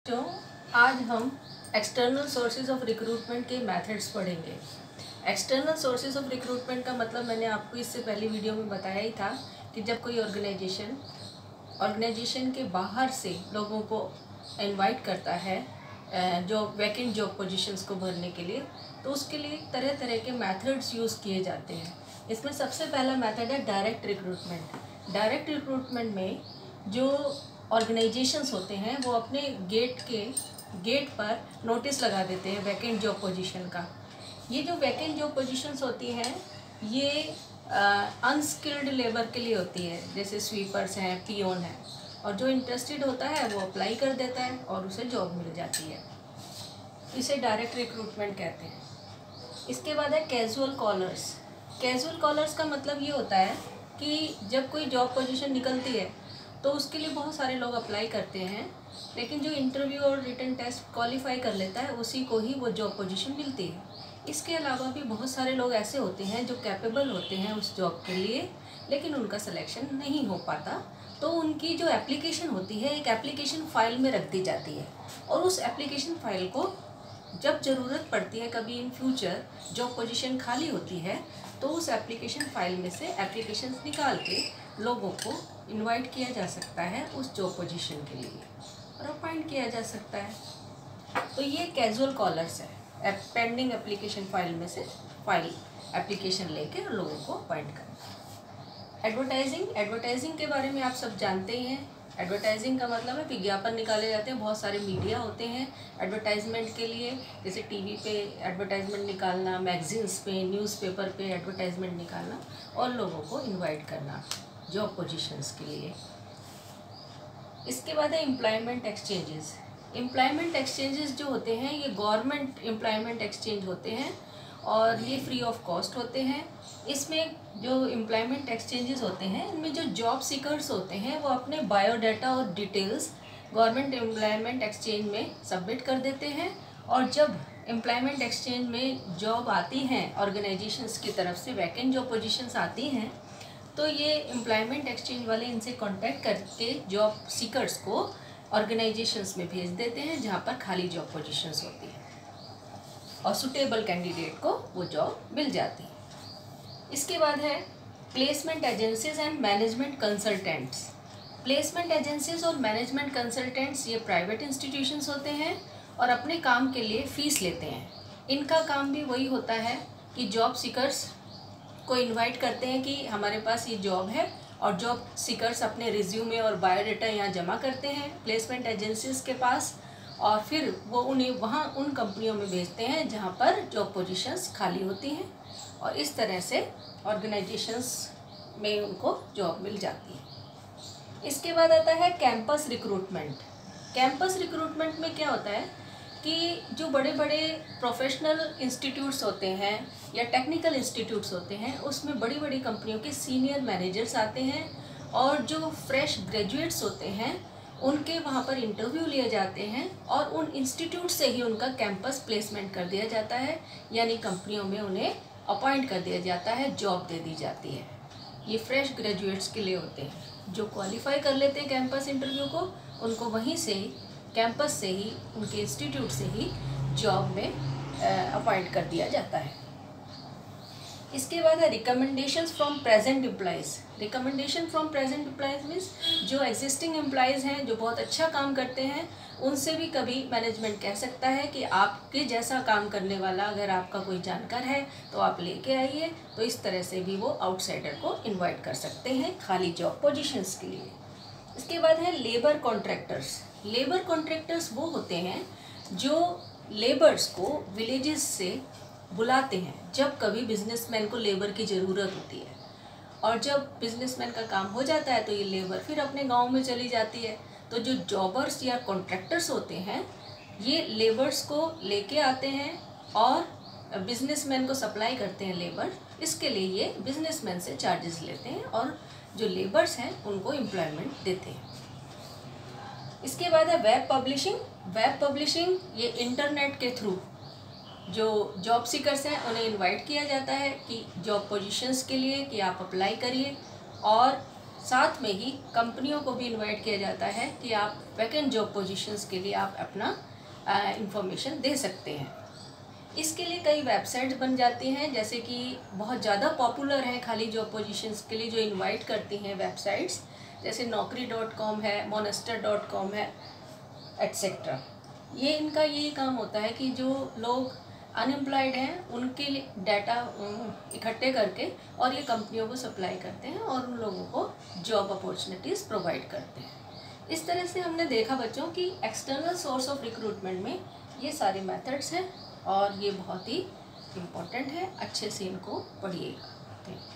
तो आज हम एक्सटर्नल सोर्सेज ऑफ रिक्रूटमेंट के मेथड्स पढ़ेंगे। एक्सटर्नल सोर्सेज ऑफ रिक्रूटमेंट का मतलब मैंने आपको इससे पहली वीडियो में बताया ही था कि जब कोई ऑर्गेनाइजेशन के बाहर से लोगों को इनवाइट करता है जो वैकेंट जॉब पोजीशंस को भरने के लिए, तो उसके लिए तरह तरह के मेथड्स यूज़ किए जाते हैं। इसमें सबसे पहला मेथड है डायरेक्ट रिक्रूटमेंट। डायरेक्ट रिक्रूटमेंट में जो ऑर्गेनाइजेशंस होते हैं वो अपने गेट पर नोटिस लगा देते हैं वैकेंट जॉब पोजीशन का। ये जो वैकेंट जॉब पोजीशंस होती हैं ये अनस्किल्ड लेबर के लिए होती है, जैसे स्वीपर्स हैं, पियोन हैं, और जो इंटरेस्टेड होता है वो अप्लाई कर देता है और उसे जॉब मिल जाती है। इसे डायरेक्ट रिक्रूटमेंट कहते हैं। इसके बाद है कैजुअल कॉलर्स। कैजुअल कॉलर्स का मतलब ये होता है कि जब कोई जॉब पोजीशन निकलती है तो उसके लिए बहुत सारे लोग अप्लाई करते हैं, लेकिन जो इंटरव्यू और रिटन टेस्ट क्वालिफाई कर लेता है उसी को ही वो जॉब पोजीशन मिलती है। इसके अलावा भी बहुत सारे लोग ऐसे होते हैं जो कैपेबल होते हैं उस जॉब के लिए, लेकिन उनका सिलेक्शन नहीं हो पाता, तो उनकी जो एप्लीकेशन होती है एक एप्लीकेशन फ़ाइल में रख दी जाती है, और उस एप्लीकेशन फ़ाइल को जब ज़रूरत पड़ती है, कभी इन फ्यूचर जॉब पोजीशन खाली होती है, तो उस एप्लीकेशन फ़ाइल में से एप्लीकेशंस निकाल के लोगों को इनवाइट किया जा सकता है उस जॉब पोजीशन के लिए और अपॉइंट किया जा सकता है। तो ये कैजुअल कॉलर्स है, पेंडिंग एप्लीकेशन फ़ाइल में से एप्लीकेशन लेके लोगों को अपॉइंट करना। एडवर्टाइजिंग के बारे में आप सब जानते ही हैं। एडवर्टाइजिंग का मतलब है विज्ञापन निकाले जाते हैं, बहुत सारे मीडिया होते हैं एडवर्टाइजमेंट के लिए, जैसे टीवी पे एडवर्टाइजमेंट निकालना, मैगजीन्स पे, न्यूज़पेपर पे एडवर्टाइजमेंट निकालना और लोगों को इनवाइट करना जॉब पोजीशंस के लिए। इसके बाद है एम्प्लॉयमेंट एक्सचेंजेस। एम्प्लॉयमेंट एक्सचेंजेस जो होते हैं ये गवर्नमेंट एम्प्लॉयमेंट एक्सचेंज होते हैं और ये फ्री ऑफ कॉस्ट होते हैं। इसमें जो एम्प्लॉयमेंट एक्सचेंजेस होते हैं इनमें जो जॉब सीकर्स होते हैं वो अपने बायोडाटा और डिटेल्स गवर्नमेंट एम्प्लॉयमेंट एक्सचेंज में सबमिट कर देते हैं, और जब एम्प्लॉयमेंट एक्सचेंज में जॉब आती हैं ऑर्गेनाइजेशंस की तरफ से, वैकेंट जॉब पोजीशंस आती हैं, तो ये एम्प्लॉयमेंट एक्सचेंज वाले इनसे कांटेक्ट करके जॉब सीकर्स को ऑर्गेनाइजेशंस में भेज देते हैं जहाँ पर खाली जॉब पोजीशंस होती हैं, और सुटेबल कैंडिडेट को वो जॉब मिल जाती है। इसके बाद है placement agencies and management consultants. Placement agencies और मैनेजमेंट कंसल्टेंट्स ये प्राइवेट इंस्टीट्यूशंस होते हैं और अपने काम के लिए फ़ीस लेते हैं। इनका काम भी वही होता है कि जॉब सीकर्स को इनवाइट करते हैं कि हमारे पास ये जॉब है, और जॉब सीकर्स अपने रिज्यूमे और बायोडाटा यहाँ जमा करते हैं प्लेसमेंट एजेंसीज के पास, और फिर वो उन्हें वहाँ उन कंपनियों में भेजते हैं जहाँ पर जॉब पोजीशंस खाली होती हैं, और इस तरह से ऑर्गेनाइजेशंस में उनको जॉब मिल जाती है। इसके बाद आता है कैंपस रिक्रूटमेंट। कैंपस रिक्रूटमेंट में क्या होता है कि जो बड़े बड़े प्रोफेशनल इंस्टीट्यूट्स होते हैं या टेक्निकल इंस्टीट्यूट्स होते हैं उसमें बड़ी बड़ी कंपनियों के सीनियर मैनेजर्स आते हैं, और जो फ्रेश ग्रेजुएट्स होते हैं उनके वहाँ पर इंटरव्यू लिए जाते हैं, और उन इंस्टीट्यूट से ही उनका कैंपस प्लेसमेंट कर दिया जाता है, यानी कंपनियों में उन्हें अपॉइंट कर दिया जाता है, जॉब दे दी जाती है। ये फ्रेश ग्रेजुएट्स के लिए होते हैं, जो क्वालिफाई कर लेते हैं कैंपस इंटरव्यू को, उनको वहीं से ही कैंपस से ही उनके इंस्टीट्यूट से ही जॉब में अपॉइंट कर दिया जाता है। इसके बाद है recommendations from present employees. Recommendation from present employees means जो एग्जिस्टिंग एम्प्लॉयज़ हैं जो बहुत अच्छा काम करते हैं उनसे भी कभी मैनेजमेंट कह सकता है कि आपके जैसा काम करने वाला अगर आपका कोई जानकार है तो आप लेके आइए, तो इस तरह से भी वो आउटसाइडर को इन्वाइट कर सकते हैं खाली जॉब पोजीशंस के लिए। इसके बाद है लेबर कॉन्ट्रैक्टर्स। लेबर कॉन्ट्रैक्टर्स वो होते हैं जो लेबर्स को विलेजेस से बुलाते हैं जब कभी बिजनेसमैन को लेबर की ज़रूरत होती है, और जब बिजनेसमैन का काम हो जाता है तो ये लेबर फिर अपने गांव में चली जाती है। तो जो जॉबर्स या कॉन्ट्रैक्टर्स होते हैं ये लेबर्स को लेके आते हैं और बिजनेसमैन को सप्लाई करते हैं लेबर। इसके लिए ये बिजनेसमैन से चार्जेस लेते हैं और जो लेबर्स हैं उनको एम्प्लॉयमेंट देते हैं। इसके बाद है वेब पब्लिशिंग। वेब पब्लिशिंग ये इंटरनेट के थ्रू जो जॉब सीकर्स हैं उन्हें इनवाइट किया जाता है कि जॉब पोजीशंस के लिए कि आप अप्लाई करिए, और साथ में ही कंपनियों को भी इनवाइट किया जाता है कि आप वैकेंट जॉब पोजीशंस के लिए आप अपना इंफॉर्मेशन दे सकते हैं। इसके लिए कई वेबसाइट्स बन जाती हैं, जैसे कि बहुत ज़्यादा पॉपुलर हैं खाली जॉब पोजीशंस के लिए जो इनवाइट करती हैं वेबसाइट्स, जैसे naukri.com है, monster.com है, एट्सेट्रा। ये इनका यही काम होता है कि जो लोग अनएम्प्लॉयड हैं उनके लिए डाटा इकट्ठे करके और ये कंपनियों को सप्लाई करते हैं और उन लोगों को जॉब अपॉर्चुनिटीज़ प्रोवाइड करते हैं। इस तरह से हमने देखा बच्चों कि एक्सटर्नल सोर्स ऑफ रिक्रूटमेंट में ये सारे मेथड्स हैं और ये बहुत ही इम्पोर्टेंट है, अच्छे से इनको पढ़िएगा। Thank you.